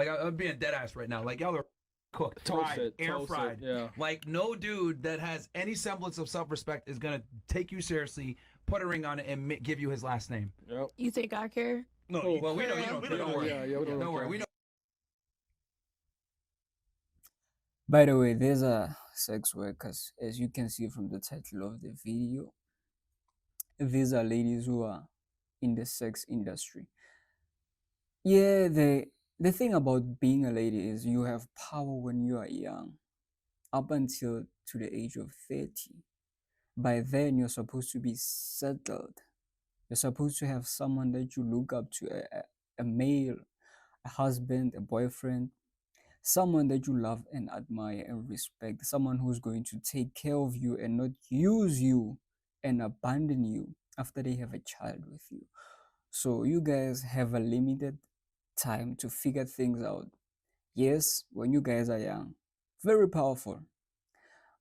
Like I'm being dead ass right now. Like y'all are cooked, fried, air fried. Yeah. Like no dude that has any semblance of self-respect is gonna take you seriously, put a ring on it, and give you his last name. Yep. You think I care? No, well, we know you don't care. Don't worry. Yeah, we Don't worry. We know. By the way, there's a sex workers, as you can see from the title of the video. These are ladies who are in the sex industry. Yeah, the thing about being a lady is you have power when you are young, up until to the age of 30. By then, you're supposed to be settled. You're supposed to have someone that you look up to, a male, a husband, a boyfriend, someone that you love and admire and respect, someone who's going to take care of you and not use you and abandon you after they have a child with you. So you guys have a limited time to figure things out. Yes, when you guys are young, very powerful.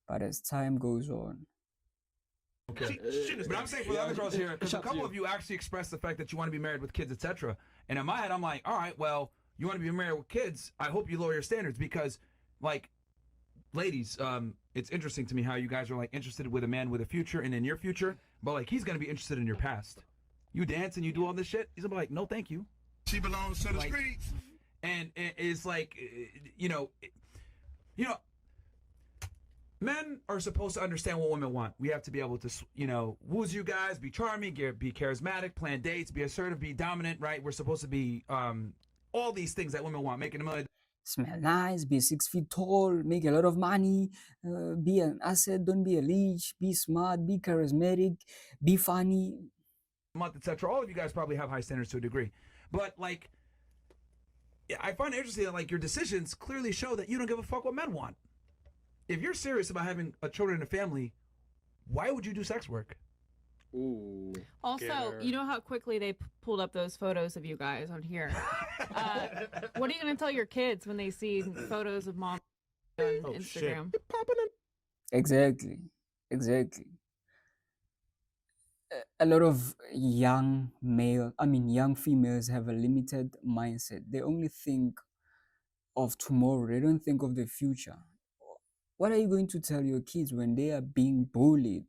But as time goes on, Okay. But I'm saying for the other girls here, because a couple of you actually expressed the fact that you want to be married with kids, etc. And in my head, I'm like, all right, well, you want to be married with kids, I hope you lower your standards because, like, ladies, it's interesting to me how you guys are, like, interested with a man with a future and in your future, but, like, he's going to be interested in your past. You dance and you do all this shit, he's going to be like, no, thank you. She belongs to the streets. And it's like, you know, men are supposed to understand what women want. We have to be able to, you know, woo you guys, be charming, be charismatic, plan dates, be assertive, be dominant, right? We're supposed to be all these things that women want, making a million. smell nice, be 6 feet tall, make a lot of money, be an asset, don't be a leech, be smart, be charismatic, be funny. Month, etc. All of you guys probably have high standards to a degree, but like, I find it interesting that like your decisions clearly show that you don't give a fuck what men want. If you're serious about having a children and a family, why would you do sex work? Ooh. Also, you know how quickly they pulled up those photos of you guys on here. What are you going to tell your kids when they see photos of mom on Instagram? Exactly. A lot of young females have a limited mindset. They only think of tomorrow. They don't think of the future. What are you going to tell your kids when they are being bullied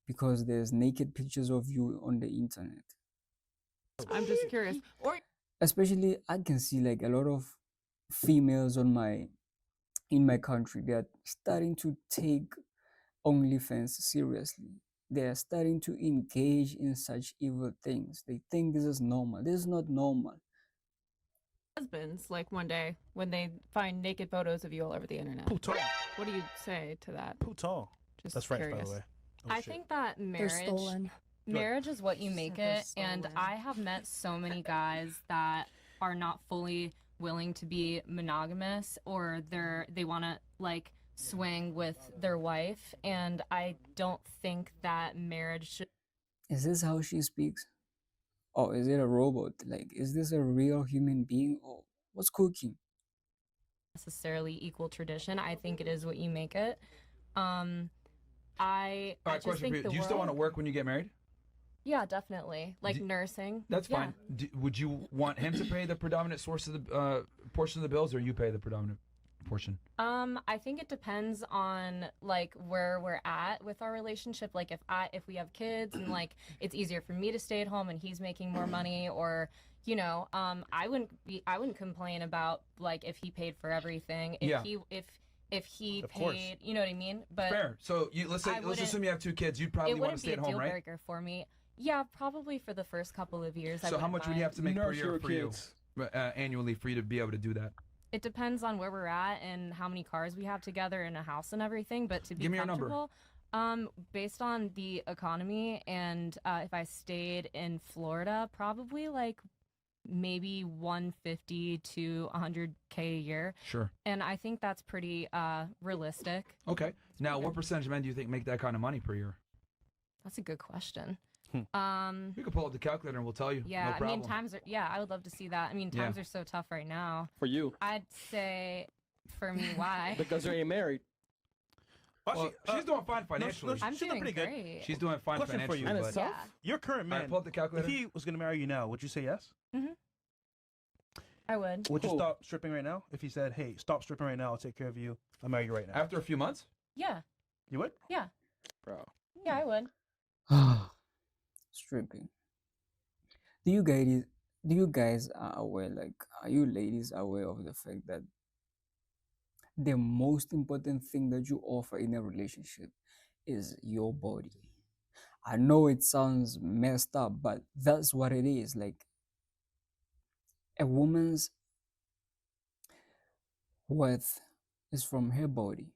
because there's naked pictures of you on the internet? I'm just curious. Or Especially, I can see like a lot of females in my country. They are starting to take OnlyFans seriously. They are starting to engage in such evil things. They think this is normal. This is not normal. husbands, like one day when they find naked photos of you all over the internet. Puto. What do you say to that? Puto. Just That's French, curious. by the way. Oh, I shit. think that They're marriage stolen. marriage is what you make They're it, and stolen. I have met so many guys that are not fully willing to be monogamous, or they want to like swing with their wife, and I don't think that marriage should Is this how she speaks? Or is it a robot? Like, is this a real human being? Or what's cooking? necessarily equal tradition. I think it is what you make it. I All right, just question for think you. the Do you still want to world- work when you get married? Yeah, definitely. Like Do- nursing. That's Yeah. fine. Would you want him to pay the predominant source of the portion of the bills, or you pay the predominant portion? I think it depends on like where we're at with our relationship. Like if we have kids and like it's easier for me to stay at home and he's making more money, or you know, I wouldn't complain about like if he paid for everything. If Yeah. he Of course. paid, you know what I mean? But Fair. So let's wouldn't- assume you have 2 kids. You'd it probably want wouldn't to be stay a at home, deal right? breaker for me. Yeah, probably for the first couple of years. I So how wouldn't much would you have mind. to make per Nurse year your for you kids. annually for you to be able to do that? It depends on where we're at and how many cars we have together in a house and everything. But to be Give me your number. comfortable, based on the economy and if I stayed in Florida, probably like maybe 150 to 100K a year, Sure. and I think that's pretty realistic. Okay. Now, what percentage of men do you think make that kind of money per year? That's a good question. You can pull up the calculator and we'll tell you. Yeah, No I problem. mean I would love to see that. I mean, Yeah. times are so tough right now. For you. I'd say for me, why? Because you ain't married. Well, she's doing fine financially. I'm she's doing doing pretty good. great. She's doing fine Question for financially. you. And But it's yeah. tough. Your current all right, man, pull up the if calculator. he was going to marry you now, would you say yes? Mm-hmm. I would. Would you stop stripping right now? If he said, "Hey, stop stripping right now. I'll take care of you. I'll marry you right now." After a few months? Yeah. You would? Yeah. Bro. Yeah, I would. Stripping. Do you guys are aware, like, are you ladies aware of the fact that the most important thing that you offer in a relationship is your body? I know it sounds messed up, but that's what it is. Like, a woman's worth is from her body.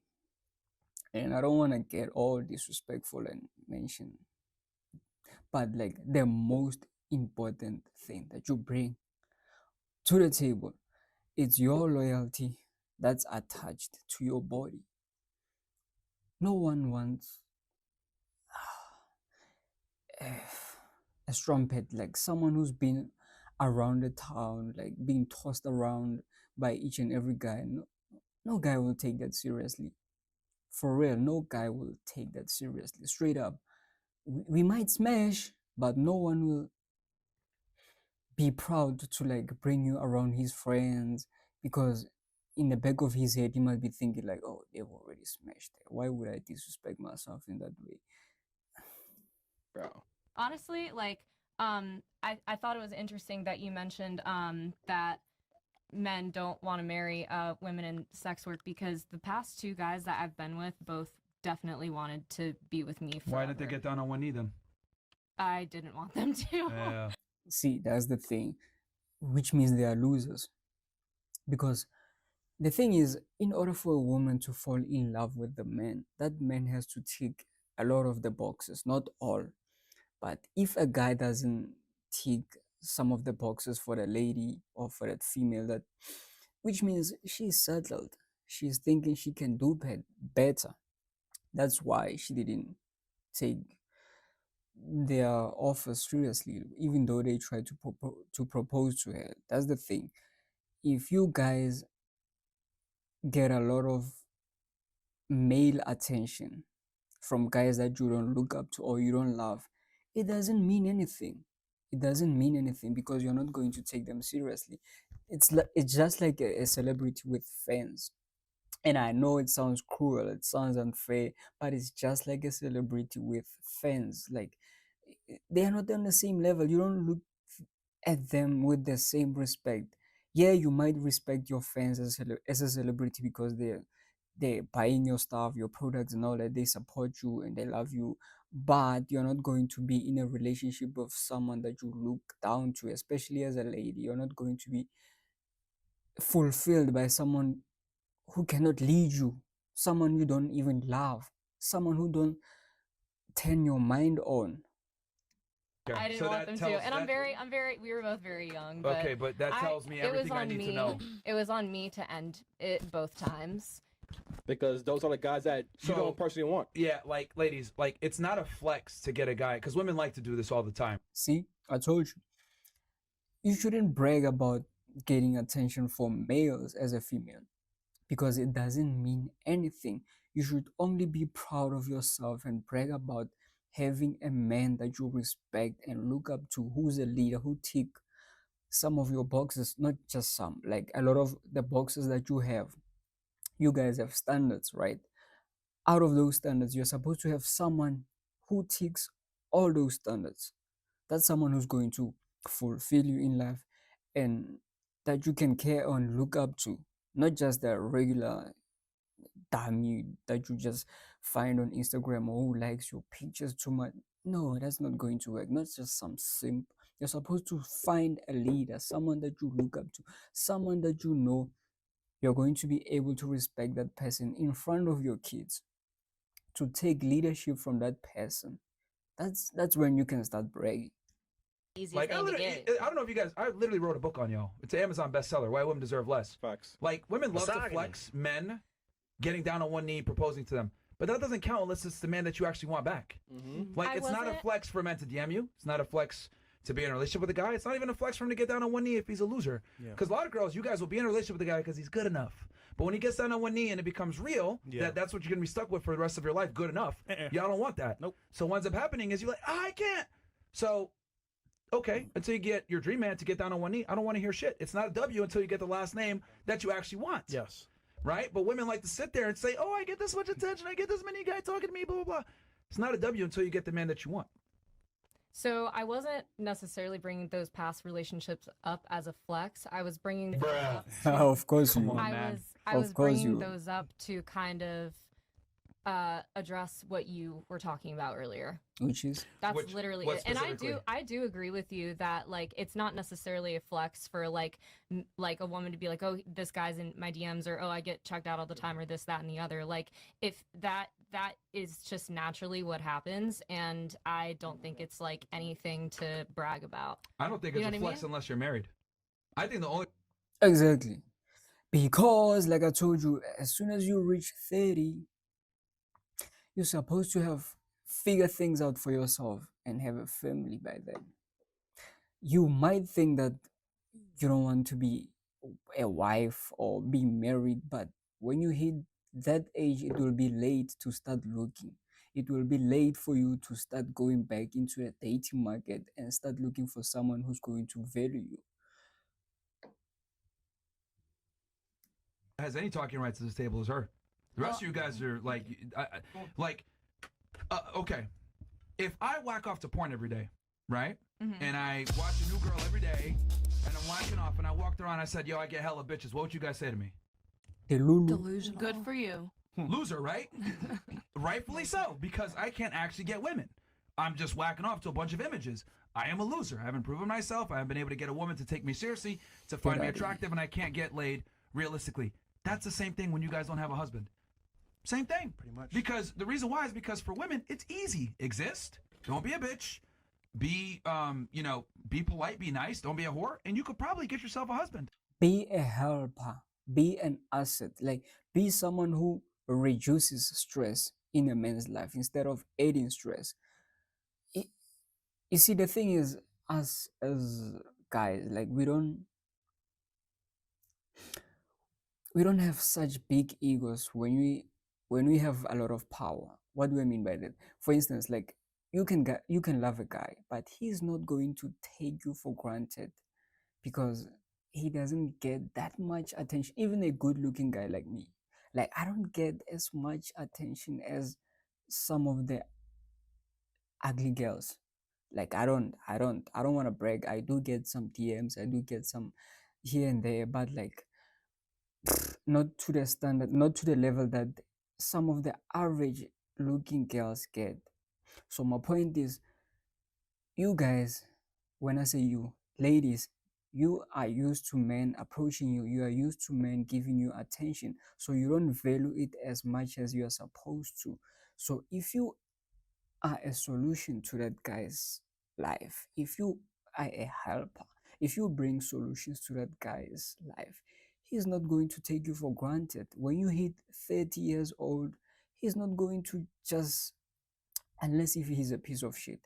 And I don't want to get all disrespectful and mention, but like, the most important thing that you bring to the table, it's your loyalty that's attached to your body. No one wants a strumpet, like someone who's been around the town, like being tossed around by each and every guy. No guy will take that seriously. For real, no guy will take that seriously. Straight up. We might smash, but no one will be proud to like bring you around his friends, because in the back of his head he might be thinking like, oh, they've already smashed it. Why would I disrespect myself in that way? Bro. Honestly, like, I thought it was interesting that you mentioned that men don't want to marry women in sex work, because the past 2 guys that I've been with both definitely wanted to be with me forever. Why didn't they get down on one knee then? I didn't want them to. Yeah. See, that's the thing, which means they are losers. Because the thing is, in order for a woman to fall in love with the man, that man has to tick a lot of the boxes, not all. But if a guy doesn't tick some of the boxes for the lady or for that female, that which means she's settled. She's thinking she can do better. That's why she didn't take their offer seriously, even though they tried to propose to her. That's the thing. If you guys get a lot of male attention from guys that you don't look up to or you don't love, it doesn't mean anything. It doesn't mean anything because you're not going to take them seriously. It's just like a celebrity with fans. And I know it sounds cruel, it sounds unfair, but it's just like a celebrity with fans. Like, they are not on the same level. You don't look at them with the same respect. Yeah, you might respect your fans as a celebrity because they're buying your stuff, your products and all that. They support you and they love you, but you're not going to be in a relationship with someone that you look down to, especially as a lady. You're not going to be fulfilled by someone who cannot lead you, someone you don't even love, someone who don't turn your mind on. I didn't want them to, and I'm very. We were both very young. But okay, but that tells me everything I need to know. It was on me to end it both times. Because those are the guys that you don't personally want. Yeah, like, ladies, like, it's not a flex to get a guy, because women like to do this all the time. See, I told you. You shouldn't brag about getting attention from males as a female, because it doesn't mean anything. You should only be proud of yourself and brag about having a man that you respect and look up to, who's a leader, who tick some of your boxes, not just some, like a lot of the boxes that you have. You guys have standards, right? Out of those standards, you're supposed to have someone who ticks all those standards. That's someone who's going to fulfill you in life and that you can care on, look up to, not just the regular dummy that you just find on Instagram or who likes your pictures too much. No, that's not going to work. Not just some simp. You're supposed to find a leader, someone that you look up to, someone that you know you're going to be able to respect that person in front of your kids, to take leadership from that person. That's when you can start bragging. Like, I don't know if you guys, I literally wrote a book on y'all. It's an Amazon bestseller, Why Women Deserve Less. Facts. Like, women love to flex men getting down on one knee, proposing to them. But that doesn't count unless it's the man that you actually want back. Mm-hmm. Like, it's not a flex for men to DM you. It's not a flex to be in a relationship with a guy. It's not even a flex for him to get down on one knee if he's a loser. Because a lot of girls, you guys will be in a relationship with a guy because he's good enough. But when he gets down on one knee and it becomes real, that's what you're going to be stuck with for the rest of your life. Good enough. Y'all don't want that. Nope. So what ends up happening is you're like, I can't. So Okay, until you get your dream man to get down on one knee, I don't want to hear shit. It's not a W until you get the last name that you actually want. Yes. Right? But women like to sit there and say, oh, I get this much attention, I get this many guys talking to me, blah, blah, blah. It's not a W until you get the man that you want. So I wasn't necessarily bringing those past relationships up as a flex. I was bringing them up. Of course you Come on, are. man. I Of was course bringing you- those up to kind of address what you were talking about earlier. Which is That's Which- literally what it. And specifically? I do agree with you that like it's not necessarily a flex for like a woman to be like, oh, this guy's in my DMs, or oh, I get checked out all the time, or this, that, and the other. Like if that is just naturally what happens, and I don't think it's like anything to brag about. I don't think You it's know a what I flex mean? unless you're married. I think the only exactly because, like I told you, as soon as you reach 30, you're supposed to have figured things out for yourself and have a family by then. You might think that you don't want to be a wife or be married, but when you hit that age, it will be late to start looking. It will be late for you to start going back into the dating market and start looking for someone who's going to value you. has any talking rights at this table is her. The rest of you guys are like, okay. If I whack off to porn every day, right? And I watch a new girl every day, and I'm whacking off, and I walked around, and I said, yo, I get hella bitches. What would you guys say to me? Delulu. Good for you. Loser, right? Rightfully so, because I can't actually get women. I'm just whacking off to a bunch of images. I am a loser. I haven't proven myself. I haven't been able to get a woman to take me seriously, to find me attractive, and I can't get laid realistically. That's the same thing when you guys don't have a husband. Same thing. Pretty much. Because the reason why is because for women, it's easy. Exist. Don't be a bitch. Be, be polite, be nice. Don't be a whore. And you could probably get yourself a husband. Be a helper. Be an asset. Like, be someone who reduces stress in a man's life instead of adding stress. You see, the thing is, us as guys, like, we don't have such big egos when we have a lot of power. What do I mean by that? For instance, like, you can love a guy, but he's not going to take you for granted because he doesn't get that much attention. Even a good-looking guy like me, like, I don't get as much attention as some of the ugly girls. Like, I don't want to brag. I do get some DMs. I do get some here and there, but like, not to the standard, not to the level that some of the average looking girls get. So my point is, you guys, when I say you, ladies, you are used to men approaching you. You are used to men giving you attention. So you don't value it as much as you are supposed to. So if you are a solution to that guy's life, if you are a helper, if you bring solutions to that guy's life, he's not going to take you for granted. When you hit 30 years old, he's not going to just, unless if he's a piece of shit,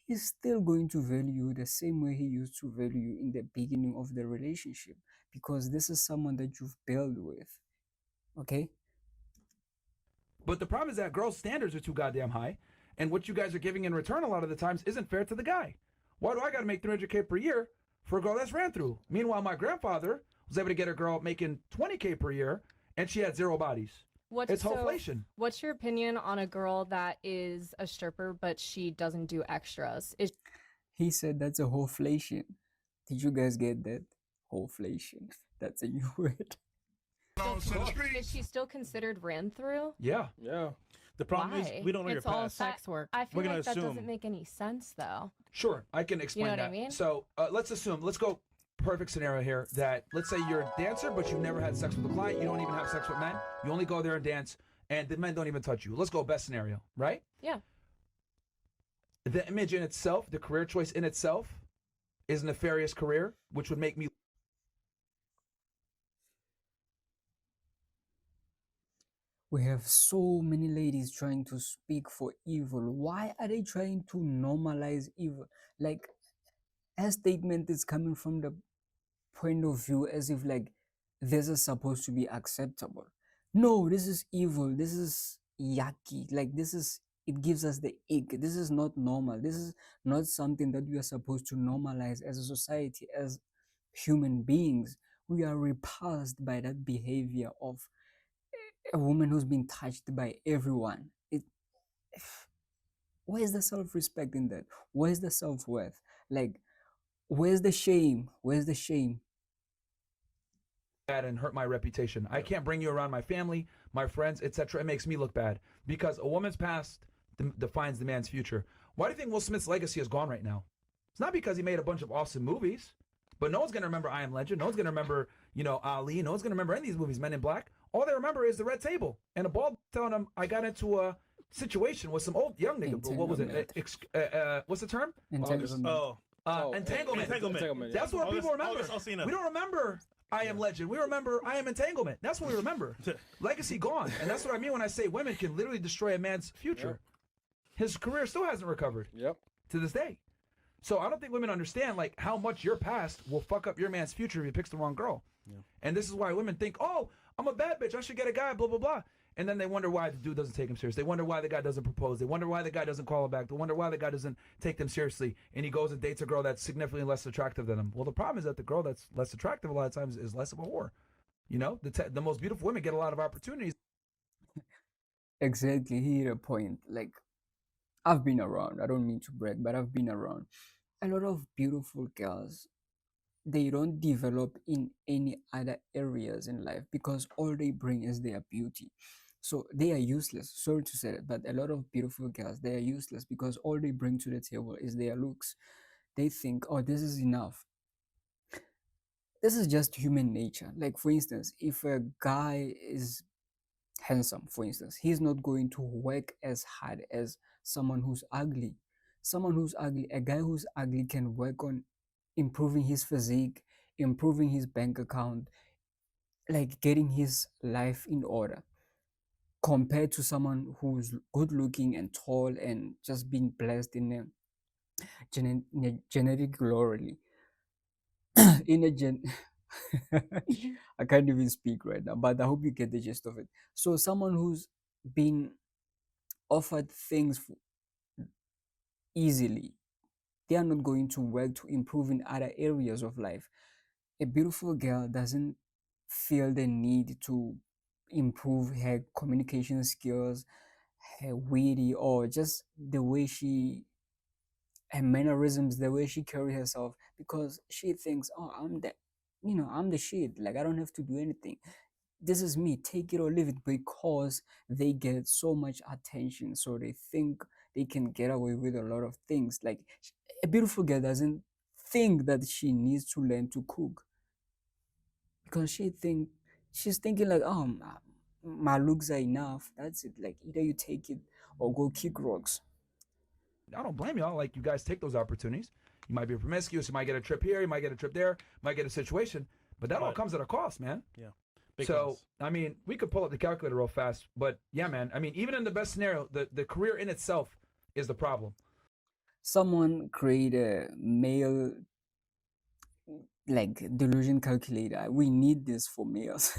he's still going to value you the same way he used to value you in the beginning of the relationship, because this is someone that you've built with. Okay? But the problem is that girls' standards are too goddamn high, and what you guys are giving in return a lot of the times isn't fair to the guy. Why do I got to make $300K per year for a girl that's ran through? Meanwhile, my grandfather was able to get a girl making $20K per year, and she had zero bodies. It's inflation. What's your opinion on a girl that is a stripper but she doesn't do extras? He said that's a wholeflation. Did you guys get that? Wholeflation. That's a new word. Is she still considered ran through? Yeah. Yeah. The problem Why? is we don't know your It's all past. sex work. I feel We're gonna like that assume. doesn't make any sense though. Sure, I can explain what I that. mean? So let's assume, let's go perfect scenario here, that let's say you're a dancer, but you've never had sex with a client. You don't even have sex with men. You only go there and dance, and the men don't even touch you. Let's go best scenario, right? Yeah. The image in itself, the career choice in itself, is a nefarious career, which would make me. We have so many ladies trying to speak for evil. Why are they trying to normalize evil? Like, a statement is coming from the point of view as if like this is supposed to be acceptable. No, this is evil. This is yucky. Like, this is it gives us the ick. This is not normal. This is not something that we are supposed to normalize as a society, as human beings. We are repulsed by that behavior of a woman who's been touched by everyone. Where's the self-respect in that? Where's the self-worth? Like, where's the shame? Where's the shame? Bad and hurt my reputation. I can't bring you around my family, my friends, etc. It makes me look bad because a woman's past defines the man's future. Why do you think Will Smith's legacy is gone right now? It's not because he made a bunch of awesome movies, but no one's gonna remember I Am Legend. No one's gonna remember, Ali. No one's gonna remember any of these movies, Men in Black. All they remember is the red table and a bald telling them I got into a situation with some old young nigga. What was it? What's the term? Entanglement. Entanglement. That's what people remember. We don't remember I Am Legend. We remember I Am Entanglement. That's what we remember. Legacy gone. And that's what I mean when I say women can literally destroy a man's future. Yep. His career still hasn't recovered. Yep. To this day. So I don't think women understand like how much your past will fuck up your man's future if he picks the wrong girl. Yeah. And this is why women think, oh, I'm a bad bitch. I should get a guy, blah, blah, blah. And then they wonder why the dude doesn't take him serious. They wonder why the guy doesn't propose. They wonder why the guy doesn't call him back. They wonder why the guy doesn't take them seriously. And he goes and dates a girl that's significantly less attractive than him. Well, the problem is that the girl that's less attractive a lot of times is less of a whore. You know, the most beautiful women get a lot of opportunities. Exactly. He hit a point. Like, I've been around. I don't mean to brag, but I've been around. A lot of beautiful girls, they don't develop in any other areas in life because all they bring is their beauty. So they are useless. Sorry to say that, but a lot of beautiful girls, they are useless because all they bring to the table is their looks. They think, oh, this is enough. This is just human nature. Like, for instance, if a guy is handsome, for instance, he's not going to work as hard as someone who's ugly. Someone who's ugly, a guy who's ugly can work on improving his physique, improving his bank account, like getting his life in order, compared to someone who's good looking and tall and just being blessed in a genetic glory. in a gen I can't even speak right now, but I hope you get the gist of it. So someone who's been offered things easily, they are not going to work to improve in other areas of life. A beautiful girl doesn't feel the need to improve her communication skills, her witty, or just the way her mannerisms, the way she carries herself, because she thinks, oh, I'm the shit. Like, I don't have to do anything. This is me, take it or leave it, because they get so much attention. So they think they can get away with a lot of things. Like, a beautiful girl doesn't think that she needs to learn to cook because she's thinking like, oh, my looks are enough. That's it. Like, either you take it or go kick rocks. I don't blame y'all. Like, you guys take those opportunities. You might be promiscuous. You might get a trip here. You might get a trip there. You might get a situation. But that all comes at a cost, man. Yeah. So, I mean, we could pull up the calculator real fast. But, yeah, man. I mean, even in the best scenario, the career in itself is the problem. Someone create a male, like, delusion calculator. We need this for males.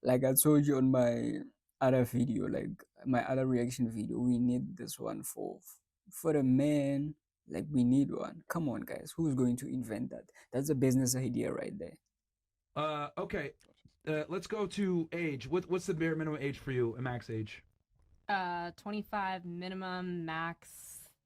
Like I told you on my other video, like my other reaction video, we need this one for the men. Like, we need one. Come on, guys. Who's going to invent that? That's a business idea right there. Okay. Let's go to age. What's the bare minimum age for you, a max age? 25 minimum, max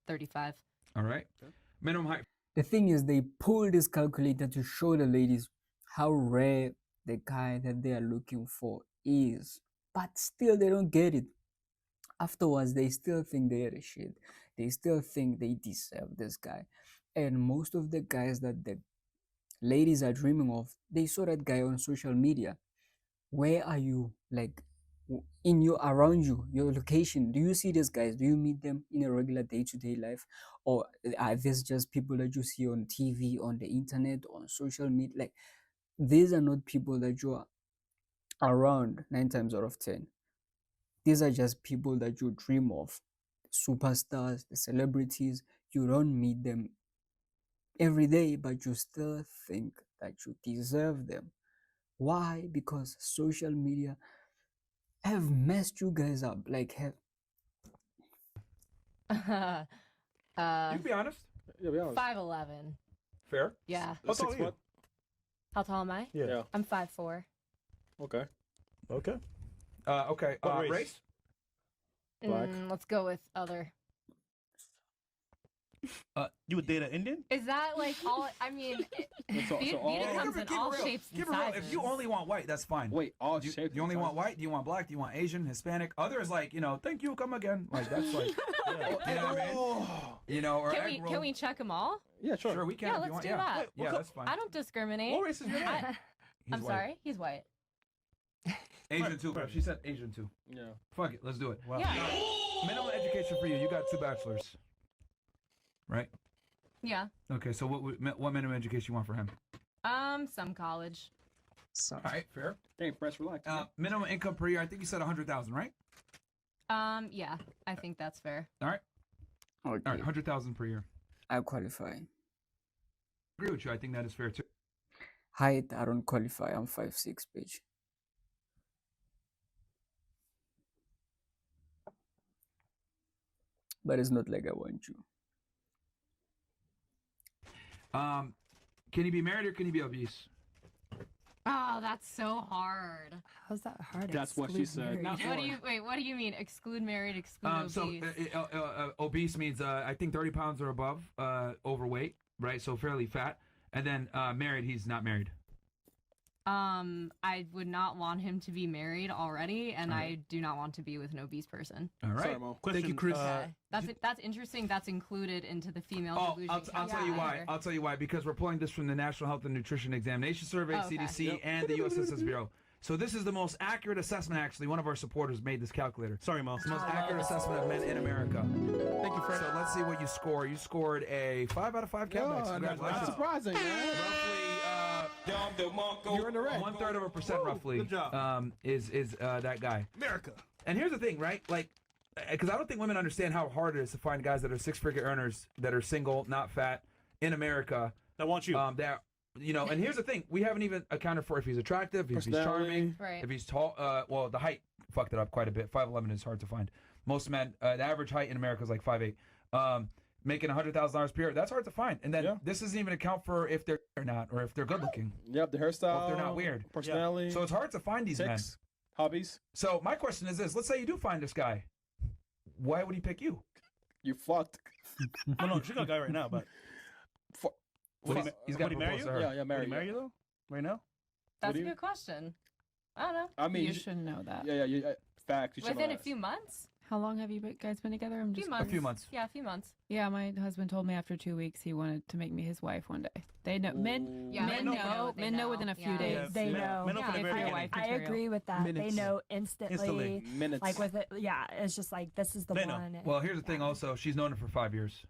35. All right. Okay. Minimum height. The thing is, they pull this calculator to show the ladies how rare the guy that they are looking for is, but still they don't get it. Afterwards, they still think they are the shit. They still think they deserve this guy. And most of the guys that the ladies are dreaming of, they saw that guy on social media. Where are you? Like, around you, your location, do you see these guys? Do you meet them in a regular day-to-day life? Or are these just people that you see on TV, on the internet, on social media? Like, these are not people that you are around 9 times out of 10. These are just people that you dream of. Superstars, the celebrities, you don't meet them every day, but you still think that you deserve them. Why? Because social media have messed you guys up. Like, You can be honest. Yeah, be honest. 5'11". Fair. Yeah. How tall are 6 you? foot. How tall am I? Yeah. I'm 5'4". Okay. Okay. Okay. What race? Race? Black. Let's go with other. You would date an Indian? Is that like all? I mean, So beauty all- comes in Keep it all real. shapes and Keep it real. sizes. If you only want white, that's fine. Wait, all Do shapes. you only and want sizes? white? Do you want black? Do you want Asian, Hispanic? Others like, thank you, come again. Like that's like, you know what I mean? Or Can egg we roll. can we check them all? Yeah, sure. Sure, we can. Yeah, if you let's want. do Yeah. that. Yeah, that's fine. I don't discriminate. What race is your name? He's I'm white. sorry, he's white. Asian too, bro. She said Asian too. Yeah. Fuck it, let's do it. Wow. Yeah, Minimum education for you. You got 2 bachelors, right? yeah. Okay, so what minimum education you want for him? Some college. So, All right, fair. Dang, press relax. Minimum income per year. I think you said 100,000, right? Yeah, I think that's fair. All right, okay, all right, 100,000 per year. I qualify. Agree with you. I think that is fair too. Height, I don't qualify. I'm 5'6", bitch. But it's not like I want you. Can he be married or can he be obese? Oh, that's so hard. How's that hard? That's what she said. Not What do hard. what do you mean? Exclude married, exclude obese? Obese means I think 30 pounds or above, overweight, right? So fairly fat. And then married, he's not married. I would not want him to be married already, and Alright. I do not want to be with an obese person. All right. Sorry, Mo. Question, Thank you, Chris. Okay. That's interesting. That's included into the female Oh, delusion. I'll tell you why. calculator. I'll tell you why. Because we're pulling this from the National Health and Nutrition Examination Survey, Oh, okay. CDC, Yep. and the U.S. Census Bureau. So this is the most accurate assessment, actually. One of our supporters made this calculator. Sorry, Mo. It's the most accurate assessment of men in America. Thank you, Fred. So let's see what you score. You scored a 5 out of 5 Yeah, Capex. that's Congratulations. surprising, man. Roughly, You're in the red. 1/3%, roughly, good job. is that guy. America. And here's the thing, right? Like, because I don't think women understand how hard it is to find guys that are 6-figure earners, that are single, not fat, in America. I want you. That, and here's the thing: we haven't even accounted for if he's attractive, if he's charming, Right. if he's tall. Well, the height fucked it up quite a bit. 5'11" is hard to find. Most men, the average height in America is like 5'8". Making $100,000 per year, that's hard to find. And then this doesn't even account for if they're or not, or if they're good looking. Yep, the hairstyle. Or if they're not weird. Personality. So it's hard to find these men. Sex. Hobbies. So my question is this: let's say you do find this guy, why would he pick you? You fucked. No, she's got a guy right now, but He's got would he to marry propose you? to her. Yeah, Would married. he marry you though? Right now? That's do a you- good question. I don't know. I mean, You should know that. yeah. Fact. You should Within know a that. few months. How long have you guys been together? I'm just A few months. Yeah, a few months. Yeah, my husband told me after 2 weeks he wanted to make me his wife one day. They know men. Yeah, men men know. they Men know know. within a few Yeah. days. Yeah, They men- know. men know from the Yeah, very if you're beginning. wife I material. agree with that. Minutes. They know instantly. Minutes. Like with it, yeah. It's just like this is the They know. one. Well, here's the thing. Also, she's known him for 5 years.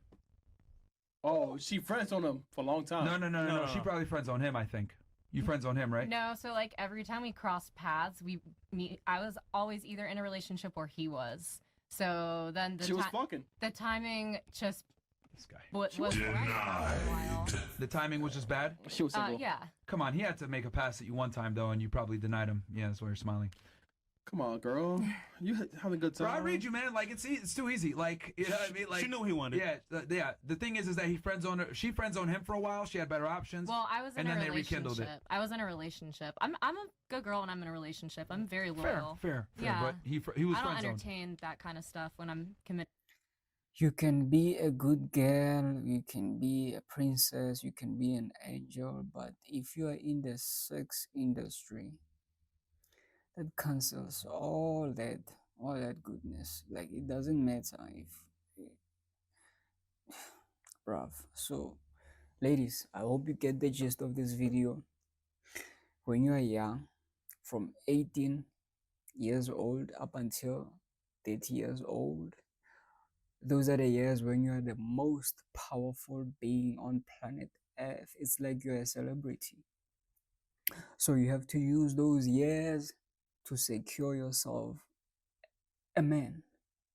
Oh, she friends on him for a long time. No. She probably friends on him. I think you friends on him, right? No, so like every time we crossed paths, we meet. I was always either in a relationship or he was. So then She was fucking. the timing just This guy. was correct for a while. The timing was just bad. She was single. Yeah. Come on, he had to make a pass at you one time though, and you probably denied him. Yeah, that's why you're smiling. Come on, girl. You having a good time? Bro, I read you, man. Like it's too easy. Like you know what I mean? Like She knew he wanted. yeah. The thing is that he friends on her. She friends on him for a while. She had better options. Well, I was in And a then they relationship. rekindled it. I was in a relationship. I'm a good girl when I'm in a relationship. I'm very loyal. Fair. Yeah. But he was I don't friend zoned. entertain that kind of stuff when I'm committed. You can be a good girl, you can be a princess, you can be an angel, but if you are in the sex industry, that cancels all that goodness. Like it doesn't matter if bruv. So ladies, I hope you get the gist of this video. When you are young, from 18 years old up until 30 years old, those are the years when you are the most powerful being on planet Earth. It's like you're a celebrity. So you have to use those years to secure yourself a man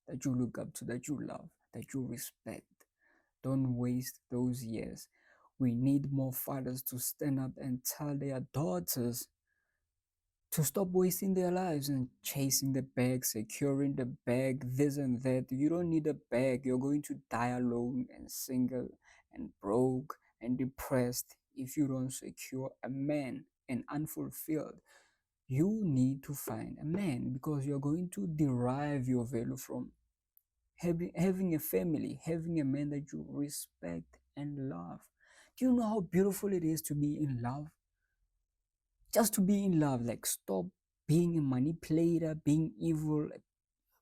that you look up to, that you love, that you respect. Don't waste those years. We need more fathers to stand up and tell their daughters to stop wasting their lives and chasing the bag, securing the bag, this and that. You don't need a bag. You're going to die alone and single and broke and depressed if you don't secure a man and unfulfilled. You need to find a man because you're going to derive your value from having a family, having a man that you respect and love. Do you know how beautiful it is to be in love? Just to be in love, like stop being a manipulator, being evil.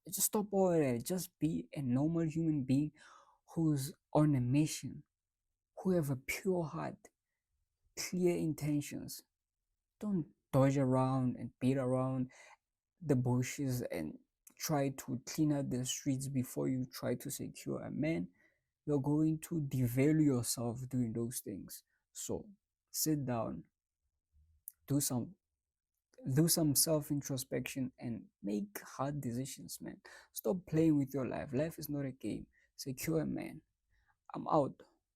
Just stop all that. Just be a normal human being who's on a mission, who have a pure heart, clear intentions. Don't dodge around and beat around the bushes and try to clean out the streets before you try to secure a man. You're going to devalue yourself doing those things. So sit down, do some self introspection and make hard decisions, man. Stop playing with your life. Life is not a game. Secure a man. I'm out.